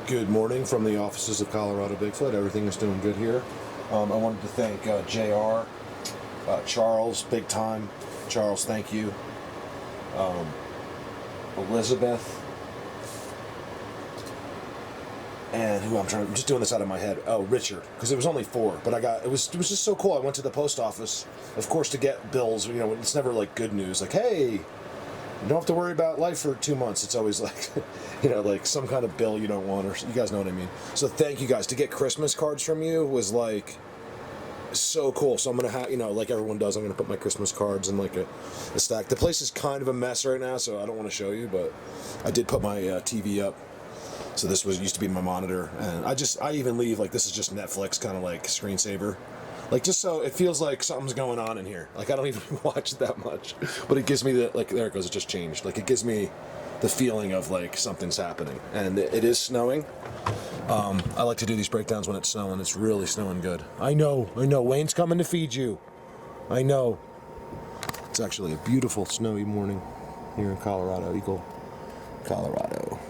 Good morning from the offices of Colorado Bigfoot. Everything is doing good here. I wanted to thank JR, Charles, big time. Charles, thank you. Elizabeth, and I'm just doing this out of my head. Oh, Richard, because it was only 4, but it was just so cool. I went to the post office, of course, to get bills. You know, it's never like good news, like, hey, you don't have to worry about life for 2 months. It's always like, you know, like some kind of bill you don't want, or you guys know what I mean. So thank you guys. To get Christmas cards from you was like so cool. So I'm gonna have, you know, like everyone does, I'm gonna put my Christmas cards in like a stack. The place is kind of a mess right now, so I don't want to show you, but I did put my TV up. So this used to be my monitor, and I even leave like this is just Netflix kind of like screensaver. Like, just so it feels like something's going on in here. Like, I don't even watch it that much. But it gives me the, like, there it goes, it just changed. Like, it gives me the feeling of, like, something's happening. And it is snowing. I like to do these breakdowns when it's snowing. It's really snowing good. I know. Wayne's coming to feed you. I know. It's actually a beautiful snowy morning here in Colorado, Eagle, Colorado.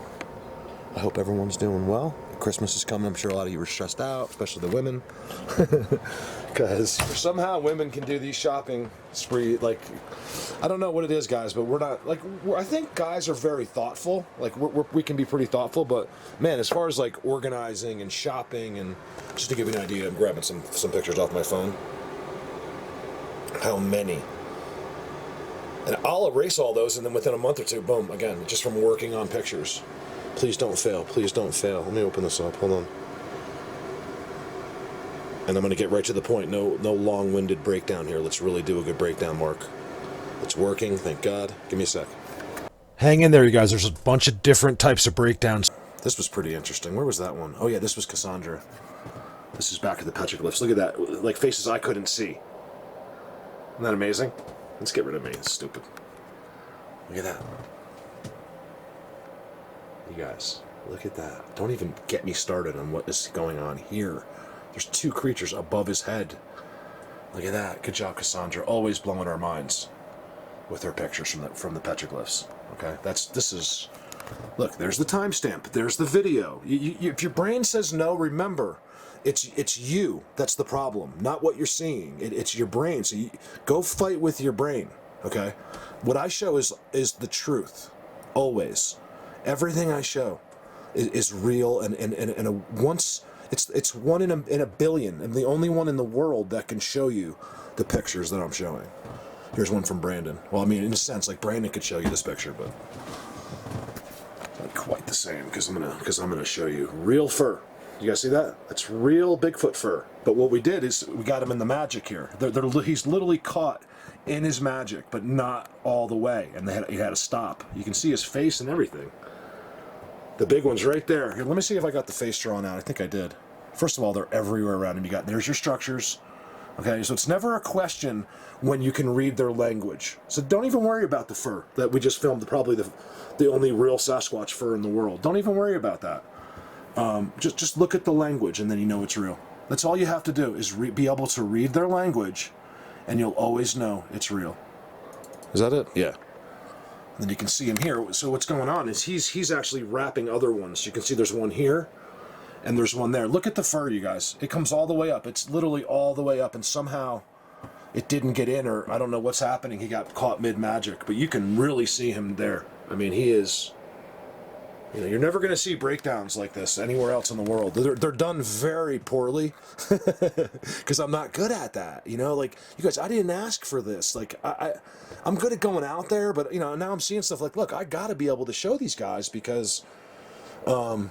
I hope everyone's doing well. Christmas is coming. I'm sure a lot of you are stressed out, especially the women. Because somehow women can do these shopping spree. Like, I don't know what it is, guys, but we're not, like, I think guys are very thoughtful. Like, we can be pretty thoughtful, but, man, as far as, like, organizing and shopping, and just to give you an idea, I'm grabbing some pictures off my phone. How many? And I'll erase all those, and then within a month or two, boom, again, just from working on pictures. Please don't fail. Please don't fail. Let me open this up. Hold on. And I'm going to get right to the point. No long-winded breakdown here. Let's really do a good breakdown, Mark. It's working. Thank God. Give me a sec. Hang in there, you guys. There's a bunch of different types of breakdowns. This was pretty interesting. Where was that one? Oh, yeah, this was Cassandra. This is back at the petroglyphs. Look at that. Like, faces I couldn't see. Isn't that amazing? Let's get rid of me. It's stupid. Look at that. You guys, look at that. Don't even get me started on what is going on here. There's 2 creatures above his head. Look at that. Good job, Cassandra. Always blowing our minds with her pictures from the petroglyphs. Okay, look, there's the timestamp. There's the video. If your brain says no, remember, it's you that's the problem, not what you're seeing. It's your brain. So go fight with your brain. Okay, what I show is the truth, always. Everything I show is real, and once it's one in a billion, and the only one in the world that can show you the pictures that I'm showing. Here's one from Brandon. Well, I mean, in a sense, like Brandon could show you this picture, but not quite the same because I'm gonna show you real fur. You guys see that? That's real Bigfoot fur. But what we did is we got him in the magic here. He's literally caught in his magic, but not all the way, and he had to stop. You can see his face and everything. The big one's right there. Here, let me see if I got the face drawn out. I think I did. First of all, they're everywhere around him. There's your structures. Okay, so it's never a question when you can read their language. So don't even worry about the fur that we just filmed, probably the only real Sasquatch fur in the world. Don't even worry about that. Just look at the language, and then you know it's real. That's all you have to do is be able to read their language, and you'll always know it's real. Is that it? Yeah. And then you can see him here. So what's going on is he's actually wrapping other ones. You can see there's one here, and there's one there. Look at the fur, you guys. It comes all the way up. It's literally all the way up, and somehow it didn't get in, or I don't know what's happening. He got caught mid-magic, but you can really see him there. I mean, he is... You know, you're never going to see breakdowns like this anywhere else in the world. They're done very poorly because I'm not good at that. You know, like, you guys, I didn't ask for this. Like, I'm good at going out there, but, you know, now I'm seeing stuff like, look, I got to be able to show these guys because, you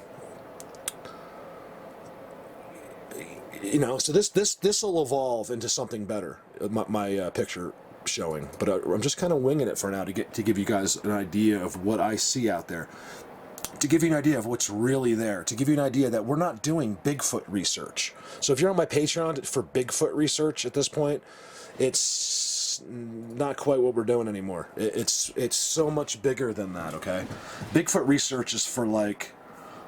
know, so this will evolve into something better, my picture showing. But I'm just kind of winging it for now to give you guys an idea of what I see out there. To give you an idea of what's really there, to give you an idea that we're not doing Bigfoot research. So if you're on my Patreon for Bigfoot research at this point, it's not quite what we're doing anymore. It's so much bigger than that, okay? Bigfoot research is for, like,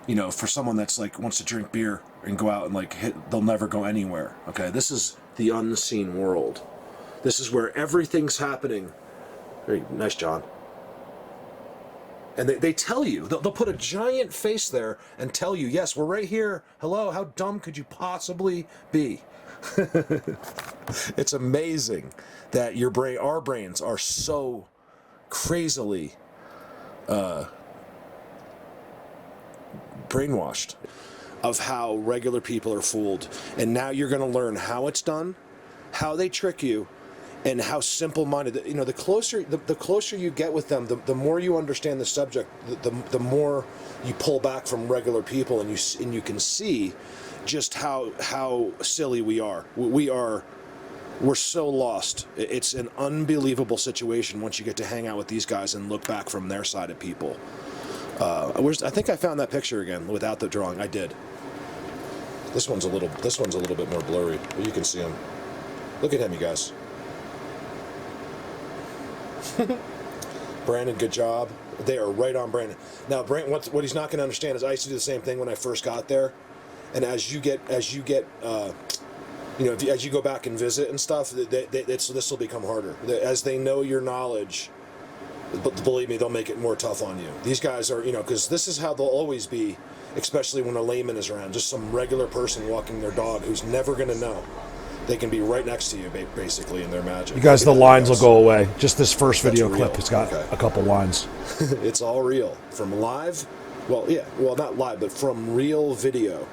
you know, for someone that's like wants to drink beer and go out and like they'll never go anywhere, okay? This is the unseen world. This is where everything's happening. Very nice, John. And they tell you, they'll put a giant face there and tell you, yes, we're right here. Hello, how dumb could you possibly be? It's amazing that our brains are so crazily brainwashed of how regular people are fooled. And now you're going to learn how it's done, how they trick you, and how simple-minded. You know, the closer you get with them, the more you understand the subject, the more you pull back from regular people, and you can see just how silly we are. We're so lost. It's an unbelievable situation once you get to hang out with these guys and look back from their side of people. I think I found that picture again without the drawing. I did. This one's a little bit more blurry, but you can see him. Look at him, you guys. Brandon, good job. They are right on Brandon. Now, Brandon, what he's not going to understand is I used to do the same thing when I first got there, and as you get, as you go back and visit and stuff, this will become harder. As they know your knowledge, but believe me, they'll make it more tough on you. These guys are, because this is how they'll always be, especially when a layman is around, just some regular person walking their dog who's never going to know. They can be right next to you, basically, in their magic. You guys, the lines will go away. Just this first video clip has got a couple lines. It's all real. From live, not live, but from real video.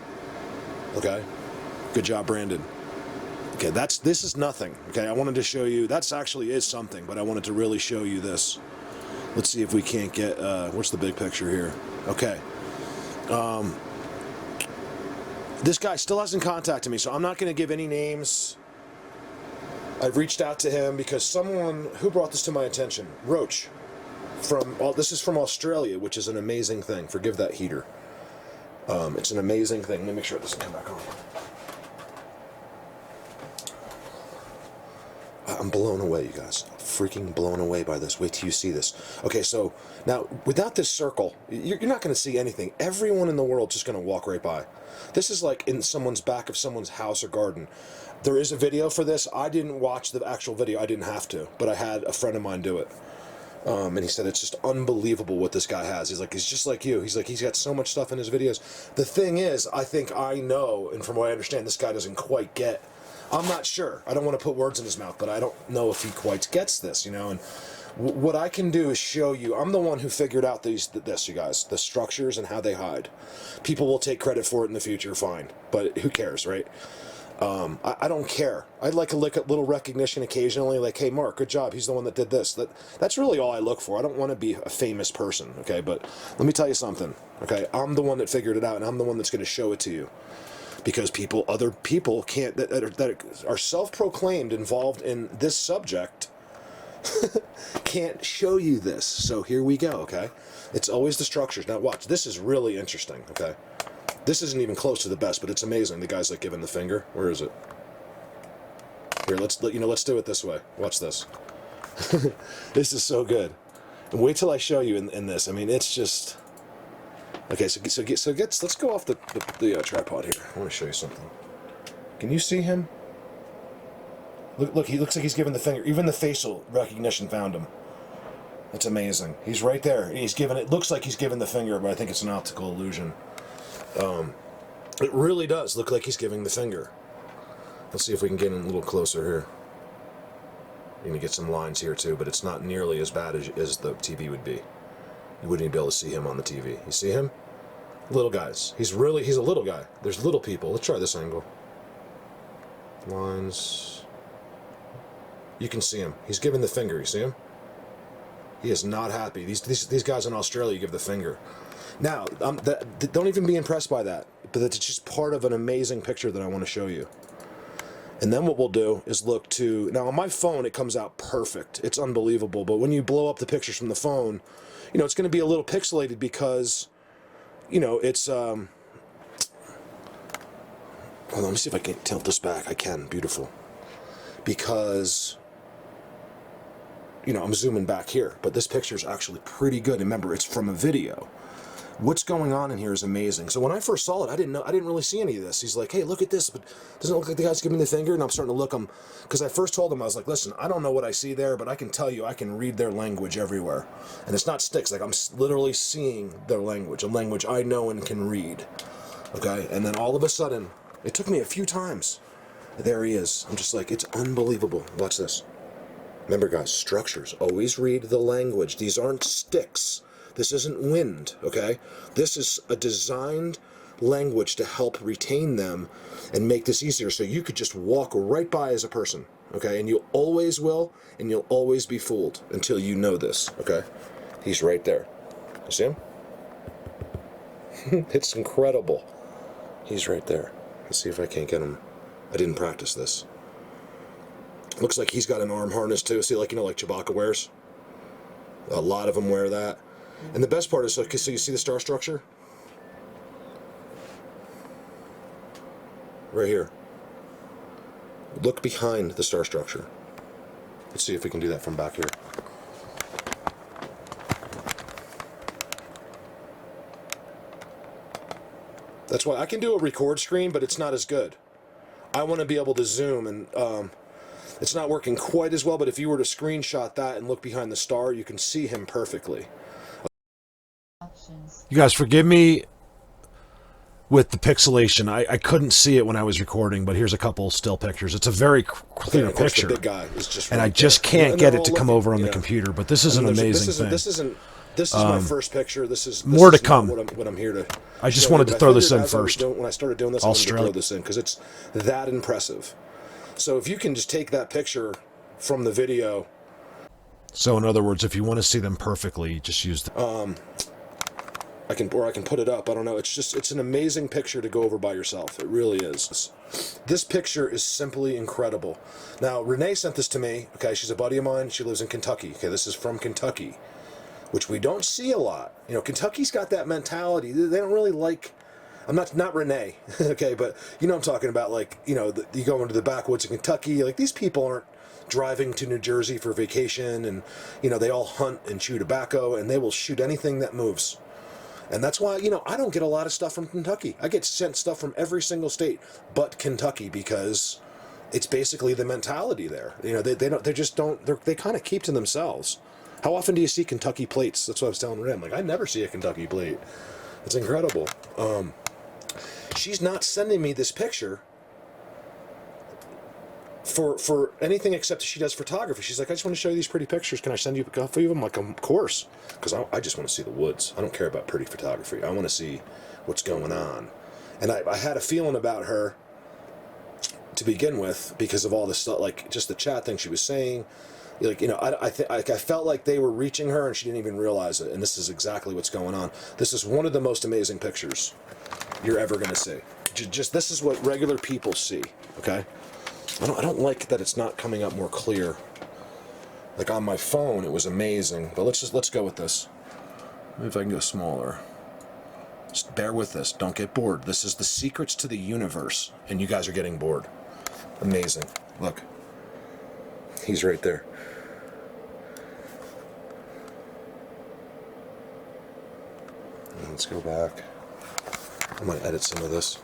Okay? Good job, Brandon. Okay, this is nothing. Okay, I wanted to show you, that's actually is something, but I wanted to really show you this. Let's see if we can't get, what's the big picture here? Okay. This guy still hasn't contacted me, so I'm not going to give any names. I've reached out to him because someone who brought this to my attention, Roach, this is from Australia, which is an amazing thing. Forgive that heater. It's an amazing thing. Let me make sure it doesn't come back on. I'm blown away, you guys. Freaking blown away by this. Wait till you see this. Okay, so now without this circle, you're not going to see anything. Everyone in the world just going to walk right by. This is like in someone's back of someone's house or garden. There is a video for this. I didn't watch the actual video. I didn't have to, but I had a friend of mine do it. And he said it's just unbelievable what this guy has. He's like, he's just like you. He's like, he's got so much stuff in his videos. The thing is, I think I know, and from what I understand, this guy doesn't quite get. I'm not sure. I don't want to put words in his mouth, but I don't know if he quite gets this, And what I can do is show you. I'm the one who figured out this, you guys, the structures and how they hide. People will take credit for it in the future, fine, but who cares, right? I don't care. I'd like a little recognition occasionally, like, hey, Mark, good job. He's the one that did this. That's really all I look for. I don't want to be a famous person, okay? But let me tell you something, okay? I'm the one that figured it out, and I'm the one that's going to show it to you. Because other people can't, that are self-proclaimed involved in this subject, can't show you this. So here we go, okay? It's always the structures. Now watch, this is really interesting, okay? This isn't even close to the best, but it's amazing. The guy's like giving the finger. Where is it? Here, let's do it this way. Watch this. This is so good. And wait till I show you in this. I mean, it's just. Okay, let's go off the tripod here. I want to show you something. Can you see him? Look, he looks like he's giving the finger. Even the facial recognition found him. That's amazing. He's right there. It looks like he's giving the finger, but I think it's an optical illusion. It really does look like he's giving the finger. Let's see if we can get in a little closer here. You're going to get some lines here too, but it's not nearly as bad as the TV would be. You wouldn't even be able to see him on the TV. You see him? Little guys. He's a little guy. There's little people. Let's try this angle. Lines. You can see him. He's giving the finger. You see him? He is not happy. These guys in Australia give the finger. Now, don't even be impressed by that. But it's just part of an amazing picture that I want to show you. And then what we'll do is look to... Now, on my phone, it comes out perfect. It's unbelievable. But when you blow up the pictures from the phone... it's going to be a little pixelated because, it's, hold on, let me see if I can tilt this back. I can, beautiful. Because, I'm zooming back here, but this picture is actually pretty good. Remember, it's from a video. What's going on in here is amazing. So when I first saw it, I didn't really see any of this. He's like, hey, look at this, but doesn't it look like the guy's giving me the finger? And I'm starting to look him, because I first told him, I was like, listen, I don't know what I see there, but I can tell you I can read their language everywhere. And it's not sticks, like I'm literally seeing their language, a language I know and can read. Okay, and then all of a sudden, it took me a few times. There he is. I'm just like, it's unbelievable. Watch this. Remember, guys, structures. Always read the language. These aren't sticks. This isn't wind, okay? This is a designed language to help retain them and make this easier, so you could just walk right by as a person, okay? And you always will, and you'll always be fooled until you know this, okay? He's right there. You see him? It's incredible. He's right there. Let's see if I can't get him. I didn't practice this. Looks like he's got an arm harness too. See, like, you know, like Chewbacca wears? A lot of them wear that. And the best part is, so you see the star structure? Right here. Look behind the star structure. Let's see if we can do that from back here. That's why I can do a record screen, but it's not as good. I want to be able to zoom, and it's not working quite as well, but if you were to screenshot that and look behind the star, you can see him perfectly. You guys forgive me with the pixelation. I couldn't see it when I was recording, but here's a couple still pictures. It's a very clear picture. The big guy is just and right I just there. can't get it to come over on the computer, but this is an amazing thing. This is my first picture. This is more to come. What I'm here to. I just wanted to throw this in first. When I started doing this, I wanted to throw this in because it's that impressive. So if you can just take that picture from the video. So in other words, if you want to see them perfectly, just use the. I can put it up. I don't know. It's an amazing picture to go over by yourself. It really is. This picture is simply incredible. Now, Renee sent this to me. Okay, she's a buddy of mine. She lives in Kentucky. Okay, this is from Kentucky, which we don't see a lot. You know, Kentucky's got that mentality. They don't really like. I'm not Renee, okay, but you know what I'm talking about. Like, you know, you go into the backwoods of Kentucky. Like, these people aren't driving to New Jersey for vacation, and you know, they all hunt and chew tobacco, and they will shoot anything that moves. And that's why, you know, I don't get a lot of stuff from Kentucky. I get sent stuff from every single state but Kentucky, because it's basically the mentality there. You know, they kind of keep to themselves. How often do you see Kentucky plates? That's what I was telling Rim. Like, I never see a Kentucky plate. It's incredible. She's not sending me this picture for anything except she does photography. She's like, I just want to show you these pretty pictures. Can I send you a couple of them? I'm like, of course. Because I just want to see the woods. I don't care about pretty photography. I want to see what's going on. And I had a feeling about her to begin with because of all this stuff, like just the chat thing she was saying. Like, you know, I felt like they were reaching her and she didn't even realize it. And this is exactly what's going on. This is one of the most amazing pictures you're ever going to see. Just this is what regular people see, okay? I don't like that it's not coming up more clear. Like on my phone, it was amazing. But let's go with this. Maybe if I can go smaller. Just bear with this. Don't get bored. This is the secrets to the universe, and you guys are getting bored. Amazing. Look. He's right there. Let's go back. I might edit some of this.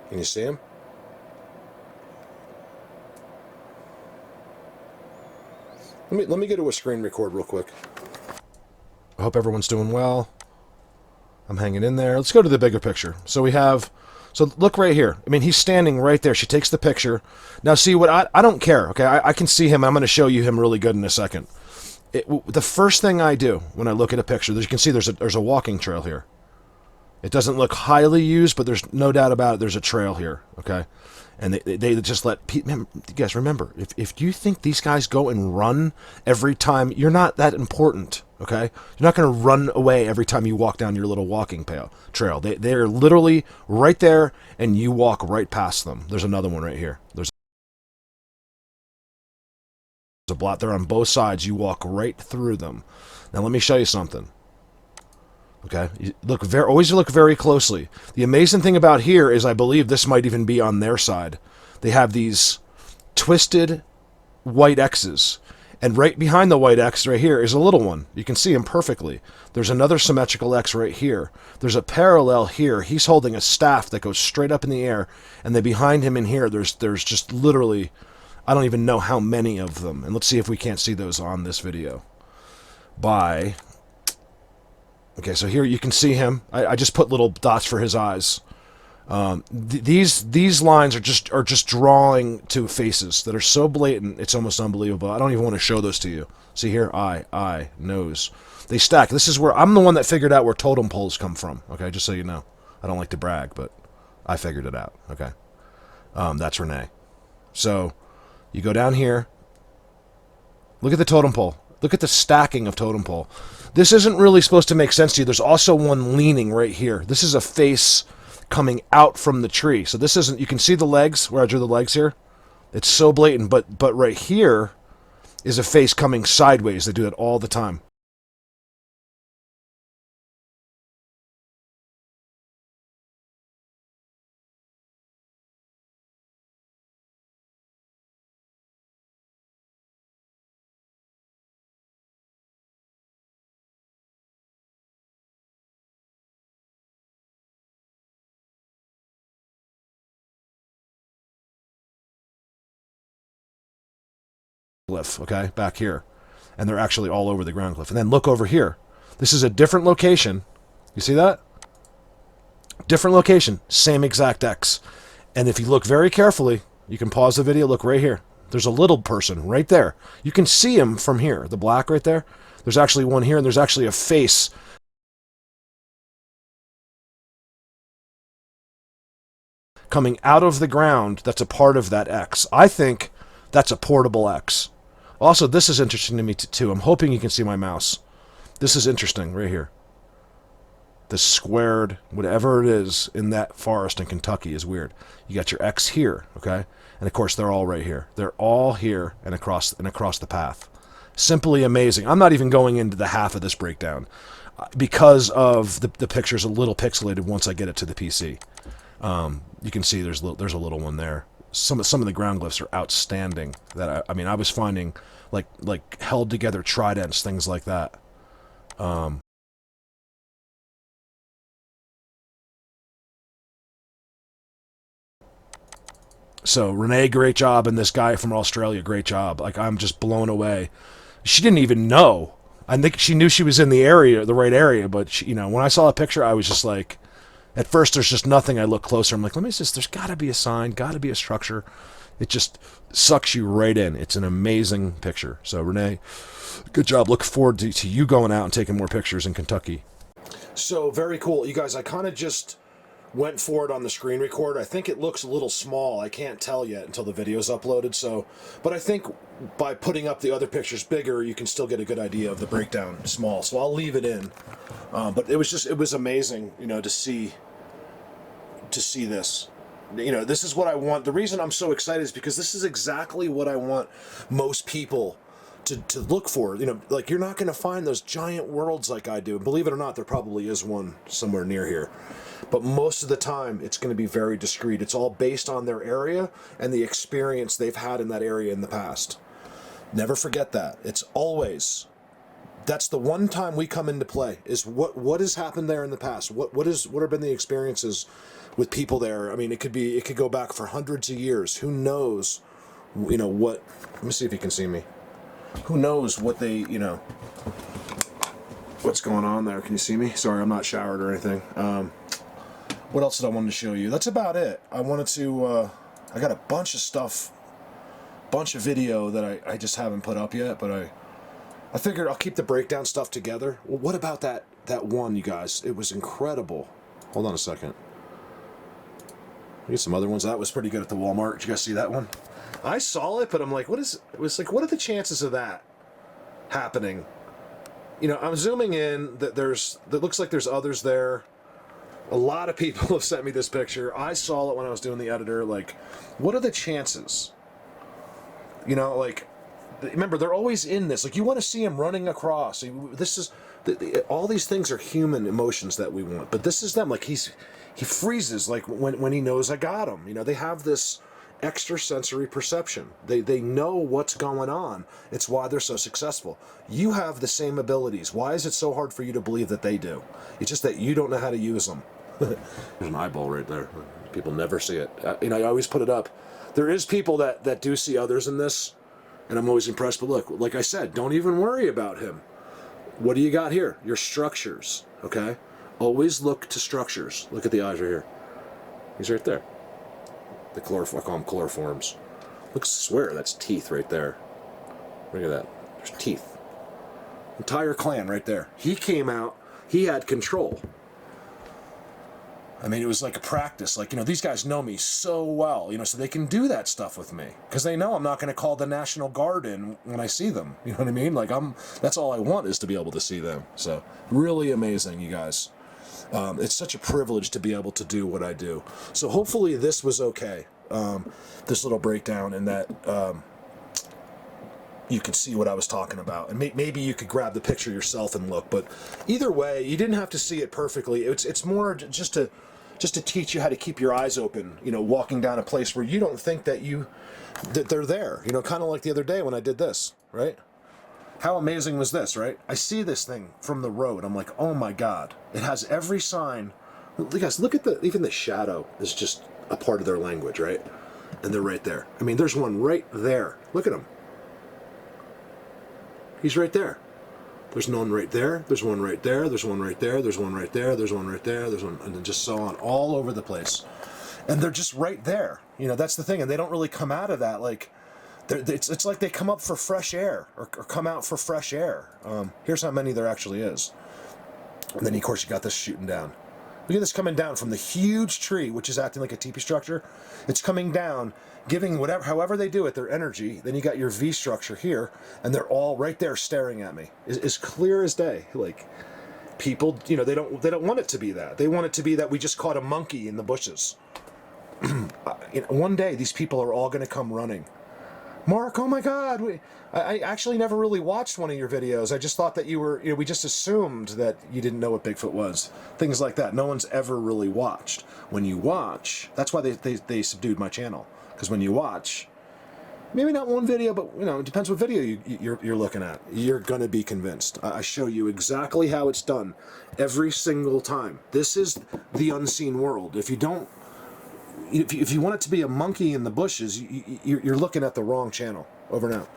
Can you see him? Let me get to a screen record real quick. I hope everyone's doing well. I'm hanging in there. Let's go to the bigger picture. So look right here. I mean, he's standing right there. She takes the picture. Now, see what I don't care. Okay, I can see him. I'm going to show you him really good in a second. The first thing I do when I look at a picture, as you can see, there's a walking trail here. It doesn't look highly used, but there's no doubt about it. There's a trail here, okay? And they just let people... You guys, remember, if you think these guys go and run every time, you're not that important, okay? You're not going to run away every time you walk down your little walking trail. They're literally right there, and you walk right past them. There's another one right here. There's a blot there on both sides. You walk right through them. Now, let me show you something. Okay, always look very closely. The amazing thing about here is I believe this might even be on their side. They have these twisted white X's. And right behind the white X right here is a little one. You can see him perfectly. There's another symmetrical X right here. There's a parallel here. He's holding a staff that goes straight up in the air. And then behind him in here, there's just literally, I don't even know how many of them. And let's see if we can't see those on this video. Okay, so here you can see him. I just put little dots for his eyes. These lines are just drawing to faces that are so blatant, it's almost unbelievable. I don't even want to show those to you. See here, eye, nose. They stack. This is where I'm the one that figured out where totem poles come from. Okay, just so you know. I don't like to brag, but I figured it out. Okay, that's Renee. So you go down here. Look at the totem pole. Look at the stacking of totem pole. This isn't really supposed to make sense to you. There's also one leaning right here. This is a face coming out from the tree. So this isn't, you can see the legs, where I drew the legs here. It's so blatant, but right here is a face coming sideways. They do that all the time. Glyph, okay, back here. And they're actually all over the ground glyph. And then look over here. This is a different location. You see that? Different location, same exact X. And if you look very carefully, you can pause the video, look right here. There's a little person right there. You can see him from here, the black right there. There's actually one here, and there's actually a face coming out of the ground that's a part of that X. I think that's a portable X. Also, this is interesting to me too. I'm hoping you can see my mouse. This is interesting right here. The squared, whatever it is in that forest in Kentucky is weird. You got your X here, okay? And of course, they're all right here. They're all here and across the path. Simply amazing. I'm not even going into the half of this breakdown because of the picture's a little pixelated once I get it to the PC. You can see there's a little one there. Some of the ground glyphs are outstanding. That I mean, I was finding like held together tridents, things like that. So Renee, great job, and this guy from Australia, great job. Like, I'm just blown away. She didn't even know. I think she knew she was in the area, the right area, but she, when I saw a picture, I was just like, at first there's just nothing. I look closer, I'm like, let me just, there's got to be a sign, got to be a structure. It just sucks you right in. It's an amazing picture. So Renee, good job. Look forward to you going out and taking more pictures in Kentucky. So very cool. You guys, I kind of just went for it on the screen record. I think it looks a little small. I can't tell yet until the video's uploaded. So, but I think by putting up the other pictures bigger, you can still get a good idea of the breakdown small. So I'll leave it in. But it was amazing, to see this. This is what I want. The reason I'm so excited is because this is exactly what I want most people to look for. Like, you're not going to find those giant worlds like I do. Believe it or not, there probably is one somewhere near here. But most of the time, it's going to be very discreet. It's all based on their area and the experience they've had in that area in the past. Never forget that. It's always, that's the one time we come into play, is what has happened there in the past. What have been the experiences with people there? I mean, it could go back for hundreds of years. Who knows, what, let me see if you can see me. Who knows what they, what's going on there. Can you see me? Sorry, I'm not showered or anything. What else did I want to show you? That's about it. I wanted to, I got a bunch of stuff, bunch of video that I just haven't put up yet, but I figured I'll keep the breakdown stuff together. Well, what about that one, you guys? It was incredible. Hold on a second. I get some other ones. That was pretty good at the Walmart. Did you guys see that one? I saw it, but I'm like, what are the chances of that happening? I'm zooming in, that looks like there's others there. A lot of people have sent me this picture. I saw it when I was doing the editor. Like, what are the chances? Remember, they're always in this. Like, you want to see him running across. This is, all these things are human emotions that we want. But this is them. Like, he freezes, like, when he knows I got him. They have this extrasensory perception. They know what's going on. It's why they're so successful. You have the same abilities. Why is it so hard for you to believe that they do? It's just that you don't know how to use them. There's an eyeball right there. People never see it. I always put it up. There is people that do see others in this, and I'm always impressed. But look, like I said, don't even worry about him. What do you got here? Your structures, okay? Always look to structures. Look at the eyes right here. He's right there. I call them chloroforms. Look, swear, that's teeth right there. Look at that. There's teeth. Entire clan right there. He came out. He had control. I mean, it was like a practice. Like, these guys know me so well, so they can do that stuff with me. Because they know I'm not going to call the National Guard in when I see them. You know what I mean? Like, that's all I want is to be able to see them. So, really amazing, you guys. It's such a privilege to be able to do what I do. So hopefully this was okay, this little breakdown, and that you could see what I was talking about. And maybe you could grab the picture yourself and look. But either way, you didn't have to see it perfectly. It's more just to teach you how to keep your eyes open, walking down a place where you don't think that they're there. Kind of like the other day when I did this, right? How amazing was this, right? I see this thing from the road. I'm like, oh my God. It has every sign. Guys, look at even the shadow is just a part of their language, right? And they're right there. I mean, there's one right there. Look at him. He's right there. There's one right there. There's one right there. There's one right there. There's one right there. There's one right there. There's one, and then just so on, all over the place. And they're just right there. That's the thing. And they don't really come out of that like... It's like they come up for fresh air or come out for fresh air. Here's how many there actually is. And then, of course, you got this shooting down. Look at this coming down from the huge tree, which is acting like a teepee structure. It's coming down, giving however they do it, their energy. Then you got your V structure here, and they're all right there staring at me. As clear as day. Like, people, they don't want it to be that. They want it to be that we just caught a monkey in the bushes. One day, these people are all going to come running. Mark, oh my God, I actually never really watched one of your videos. I just thought that you were, we just assumed that you didn't know what Bigfoot was. Things like that. No one's ever really watched. When you watch, that's why they subdued my channel. Because when you watch, maybe not one video, but, it depends what video you're looking at. You're going to be convinced. I show you exactly how it's done every single time. This is the unseen world. If you don't, if you want it to be a monkey in the bushes, you're looking at the wrong channel. Over now.